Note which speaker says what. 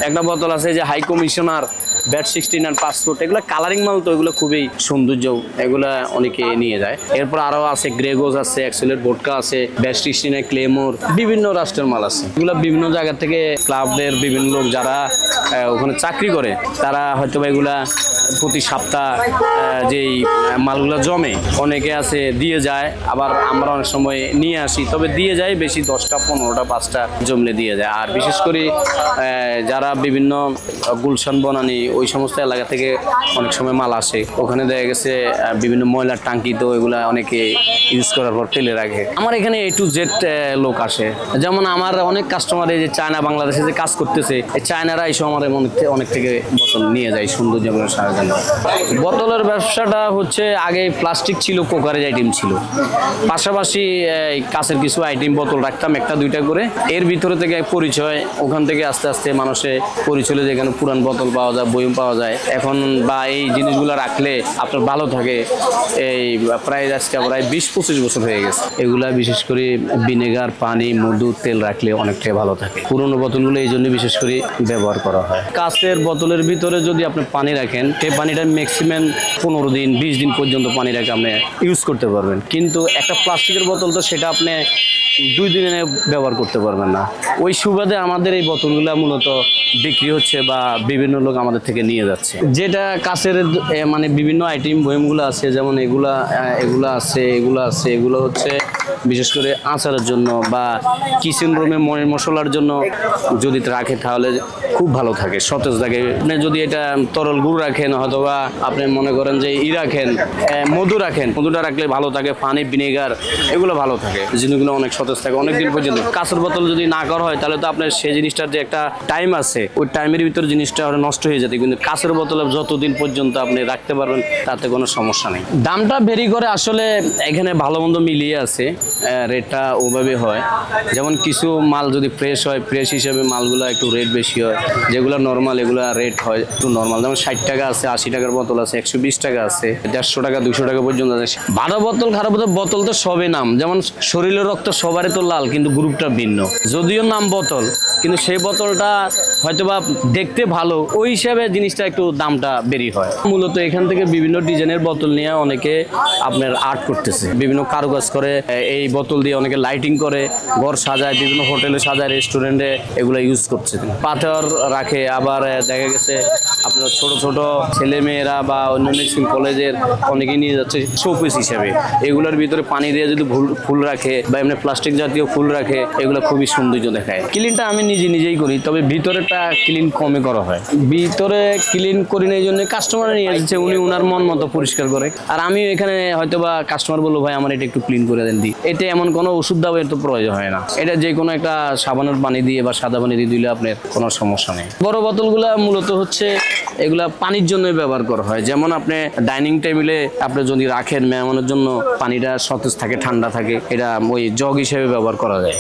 Speaker 1: একটা বোতল আছে যে হাই কমিশনার ব্যাট 16 আর পাসপোর্ট, এগুলো কালারিং মাল, তো এগুলো খুবই সৌন্দর্য, এগুলা অনেকে নিয়ে যায়। এরপর আরো আছে গ্রেগোস আছে, এক্সেলের ভোডকা আছে, ব্যাট 16 ক্লেমোর, বিভিন্ন রাষ্ট্রের মাল আছে। এগুলো বিভিন্ন জায়গা থেকে ক্লাবের বিভিন্ন লোক যারা ওখানে চাকরি করে তারা হয়তো বা এগুলা প্রতি সপ্তাহ যেই মালগুলো জমে, অনেকে আছে দিয়ে যায়, আবার আমরা অনেক সময় নিয়ে আসি, তবে দিয়ে যায় বেশি 10টা 15টা 5টা জমলে দিয়ে যায়। আর বিশেষ করে যারা বিভিন্ন গুলশান বনানী ওই সমস্ত এলাকা থেকে অনেক সময় মাল আসে, ওখানে দেখা গেছে বিভিন্ন ময়লার টাঙ্কি, তো এগুলা অনেকে ইউজ করার পর ফেলে রাখে। আমার এখানে A to Z লোক আসে, যেমন আমার অনেক কাস্টমার এই যে চায়না বাংলাদেশে যে কাজ করতেছে, এই চায়নারা এসে আমার অনেক থেকে বোতল নিয়ে যায় সৌন্দর্য সারার জন্য। বোতলের ব্যবসাটা হচ্ছে আগে প্লাস্টিক ছিল, কোকারেজ আইটেম ছিল, পাশাপাশি কাছের কিছু আইটেম বোতল রাখতাম 1টা 2টা করে। এর ভিতরে থেকে পরিচয়, ওখান থেকে আস্তে আস্তে মানুষের পরিচয়, যেখানে পুরান বোতল পাওয়া যায়, বয়ম পাওয়া যায় এখন, বা এই জিনিসগুলো রাখলে আপনার ভালো থাকে। এই প্রায় আজকে প্রায় 20-25 বছর হয়ে গেছে। এগুলা বিশেষ করে ভিনেগার, পানি, মধু, তেল রাখলে অনেকটাই ভালো থাকে। পুরোনো বোতলগুলো এই জন্য বিশেষ করে ব্যবহার করা হয়। কাঁচের বোতলের ভিতরে যদি আপনি পানি রাখেন, সেই পানিটা ম্যাক্সিমাম 15 দিন 20 দিন পর্যন্ত পানি রেখে আপনি ইউজ করতে পারবেন। কিন্তু একটা প্লাস্টিকের বোতল তো সেটা আপনি 2 দিনে ব্যবহার করতে পারবেন না। ওই সুবাদে আমাদের এই বোতলগুলো মূলত বিক্রি হচ্ছে বা বিভিন্ন লোক আমাদের থেকে নিয়ে যাচ্ছে। যেটা কাছের মানে বিভিন্ন আইটেম বয়মগুলো আছে, যেমন এগুলা আছে, এগুলো হচ্ছে বিশেষ করে আচারের জন্য বা কিচেন রুমে মশলার জন্য যদি রাখে তাহলে খুব ভালো থাকে, সতেজ থাকে। আপনি যদি এটা তরল গুড় রাখেন, অথবা আপনি মনে করেন যে রাখেন মধু রাখেন, মধুটা রাখলে ভালো থাকে, পানি, ভিনেগার এগুলো ভালো থাকে, জিনিসগুলো অনেক সতেজ থাকে অনেকদিন পর্যন্ত। কাঁচের বোতল যদি না করা হয় তাহলে তো আপনার সেই জিনিসটার যে একটা টাইম আছে, ওই টাইমের ভিতর জিনিসটা নষ্ট হয়ে যেতে, কিন্তু কাঁচের বোতলে যতদিন পর্যন্ত আপনি রাখতে পারবেন তাতে কোনো সমস্যা নেই। দামটা ভেরি করে, আসলে এখানে ভালো মন্দ মিলিয়ে আছে, রেটটা ওভাবে হয়। যেমন কিছু মাল যদি ফ্রেশ হয়, ফ্রেশ হিসেবে মালগুলো একটু রেট বেশি হয়, যেগুলো নর্মাল এগুলো রেট হয় একটু নর্মাল। যেমন 60 টাকা আছে, 80 টাকার বোতল আছে, 120 টাকা আছে, 150 টাকা 200 টাকা পর্যন্ত আছে। ভালো বোতল খারাপ বোতল তো সবই নাম, যেমন শরীরের রক্ত সবারই তো লাল, কিন্তু গ্রুপটা ভিন্ন, যদিও নাম বোতল, কিন্তু সেই বোতলটা হয়তোবা দেখতে ভালো, ওই হিসাবে জিনিসটা একটু দামটা বেরি হয়। মূলত এখান থেকে বিভিন্ন ডিজাইনের বোতল নিয়ে অনেকে আপনার আর্ট করতেছে, বিভিন্ন কারুকাজ করে, এই বোতল দিয়ে অনেকে লাইটিং করে, ঘর সাজায়, বিভিন্ন হোটেলে সাজায়, রেস্টুরেন্টে এগুলো ইউজ করছে। পাথর রাখে, আবার দেখা গেছে আপনার ছোট ছোট ছেলে মেয়েরা বা অন্যান্য স্কুল কলেজের অনেকে নিয়ে যাচ্ছে শোপিস হিসেবে। এগুলোর ভিতরে পানি দিয়ে যদি ফুল রাখে বা এমনি প্লাস্টিক জাতীয় ফুল রাখে, এগুলো খুবই সৌন্দর্য দেখায়। ক্লিনটা আমি নিজেই করি, তবে ভিতরেটা ক্লিন কমে করা হয়। ভিতরে ক্লিন করি না, এই জন্য কাস্টমার নিয়ে যাচ্ছে, উনি ওনার মন মতো পরিষ্কার করে। আর আমি এখানে হয়তো বা কাস্টমার বলবো ভাই আমার এটা একটু ক্লিন করে দেন দিই, এতে এমন কোনো ওষুধ দেওয়ার তো প্রয়োজন হয় না। এটা যে কোনো একটা সাবানের পানি দিয়ে বা সাদা পানি দিয়ে দিলে আপনার কোনো সমস্যা নেই। বড় বোতলগুলা মূলত হচ্ছে এগুলা পানির জন্য ব্যবহার করা হয়। যেমন আপনি ডাইনিং টেবিলে আপনি যদি রাখেন মেহমানের জন্য, পানিটা সতেজ থাকে, ঠান্ডা থাকে, এটা ওই জগ হিসেবে ব্যবহার করা যায়।